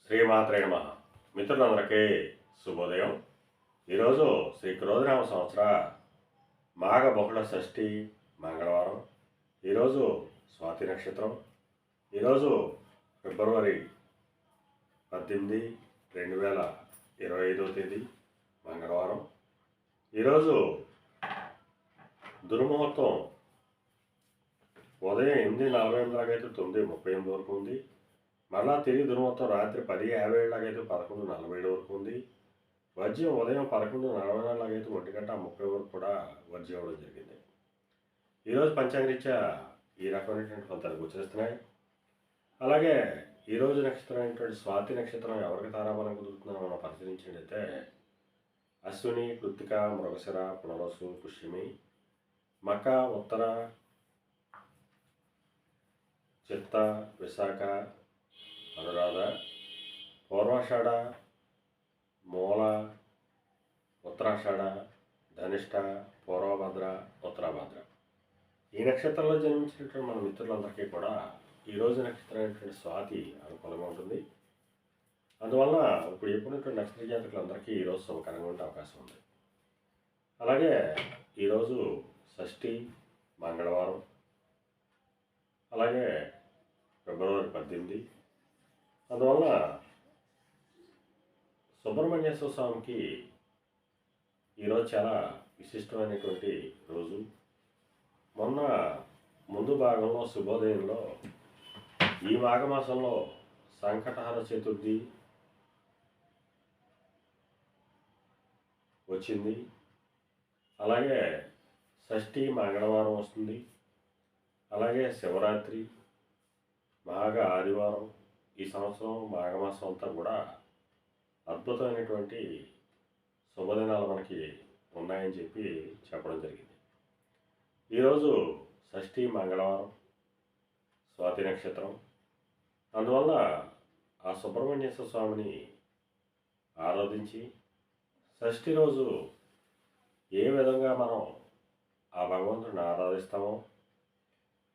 శ్రీమాత్రే నమః. మిత్రులందరికీ శుభోదయం. ఈరోజు శ్రీ క్రోధినామ సంవత్సర మాఘ బహుళ షష్ఠి మంగళవారం. ఈరోజు స్వాతి నక్షత్రం. ఈరోజు ఫిబ్రవరి 18, 2025 తేదీ మంగళవారం. ఈరోజు దుర్ముహూర్తం ఉదయం 8:48 లాగైతే 9:38 వరకు ఉంది. మళ్ళా తిరిగి దుర్ముహూర్తం రాత్రి 10:57 లాగైతే 11:47 వరకు ఉంది. వర్జ్యం ఉదయం 11:44 లాగైతే 1:30 వరకు కూడా వర్జ్యం అవ్వడం జరిగింది. ఈరోజు పంచాంగరీత్యా ఈ రకమైనటువంటి ఫలితాలు గోచరిస్తున్నాయి. అలాగే ఈరోజు నక్షత్రం అయినటువంటి స్వాతి నక్షత్రం ఎవరికి తారాబలం కుదురుతుందో మనం పరిశీలించినట్లయితే అశ్విని, కృత్తిక, మృగశిర, పునరసు, పుష్యమి, మక, ఉత్తర, చిత్త, విశాఖ, అనురాధ, పూర్వాషాఢ, మూల, ఉత్తరాషాఢ, ధనిష్ట, పూర్వభద్ర, ఉత్తరాభద్ర. ఈ నక్షత్రంలో జన్మించినటువంటి మన మిత్రులందరికీ కూడా ఈరోజు నక్షత్రం అయినటువంటి స్వాతి అనుకూలంగా ఉంటుంది. అందువల్ల ఇప్పుడు ఎప్పుడున్నటువంటి నక్షత్ర జాతకులందరికీ ఈరోజు శుభకరంగా ఉండే అవకాశం ఉంది. అలాగే ఈరోజు షష్ఠి మంగళవారం. అలాగే ఫిబ్రవరి 18. అందువల్ల సుబ్రహ్మణ్యేశ్వర స్వామికి ఈరోజు చాలా విశిష్టమైనటువంటి రోజు. మొన్న ముందు భాగంలో శుభోదయంలో ఈ మాఘమాసంలో సంకటహర చతుర్థి వచ్చింది. అలాగే షష్ఠి మంగళవారం వస్తుంది. అలాగే శివరాత్రి, మాఘ ఆదివారం. ఈ సంవత్సరం మాఘమాసం అంతా కూడా అద్భుతమైనటువంటి శుభదినాలు మనకి ఉన్నాయని చెప్పి చెప్పడం జరిగింది. ఈరోజు షష్ఠి మంగళవారం, స్వాతి నక్షత్రం. అందువల్ల ఆ సుబ్రహ్మణ్యేశ్వర స్వామిని ఆరాధించి షష్ఠి రోజు ఏ విధంగా మనం ఆ భగవంతుడిని ఆరాధిస్తామో,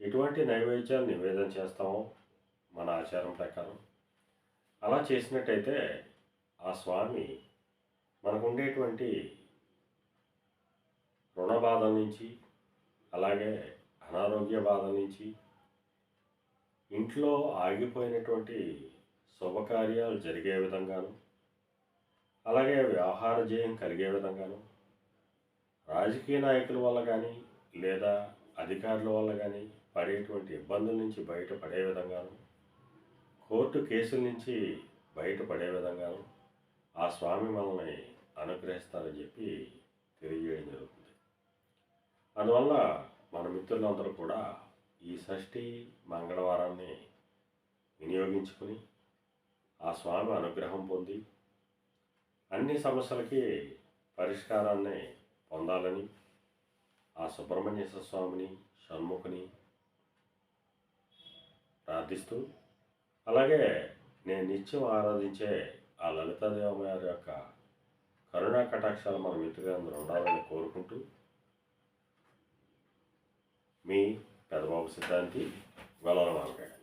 ఎటువంటి నైవేద్యాలు నివేదన చేస్తామో మన ఆచారం ప్రకారం అలా చేసినట్టయితే ఆ స్వామి మనకు ఉండేటువంటి రుణ బాధల నుంచి, అలాగే అనారోగ్య బాధల నుంచి, ఇంట్లో ఆగిపోయినటువంటి శుభకార్యాలు జరిగే విధంగాను, అలాగే వ్యవహార జయం కలిగే విధంగాను, రాజకీయ నాయకుల వల్ల కానీ లేదా అధికారుల వల్ల కానీ పడేటువంటి ఇబ్బందుల నుంచి బయటపడే విధంగాను, కోర్టు కేసుల నుంచి బయటపడే విధంగాను ఆ స్వామి మనల్ని అనుగ్రహిస్తారని చెప్పి తెలియజేయడం జరుగుతుంది. అందువల్ల మన మిత్రులందరూ కూడా ఈ షష్ఠి మంగళవారాన్ని వినియోగించుకుని ఆ స్వామి అనుగ్రహం పొంది అన్ని సమస్యలకి పరిష్కారాన్ని పొందాలని ఆ సుబ్రహ్మణ్యేశ్వర స్వామిని, షణ్ముఖుని ప్రార్థిస్తూ, అలాగే నేను నిత్యం ఆరాధించే ఆ లలితాదేవమ్మ యొక్క కరుణా కటాక్షాలు మన మిత్రులందరూ ఉండాలని కోరుకుంటూ మీ పెదబాబు సిద్ధాంతి గొల్లల మార్గాడు.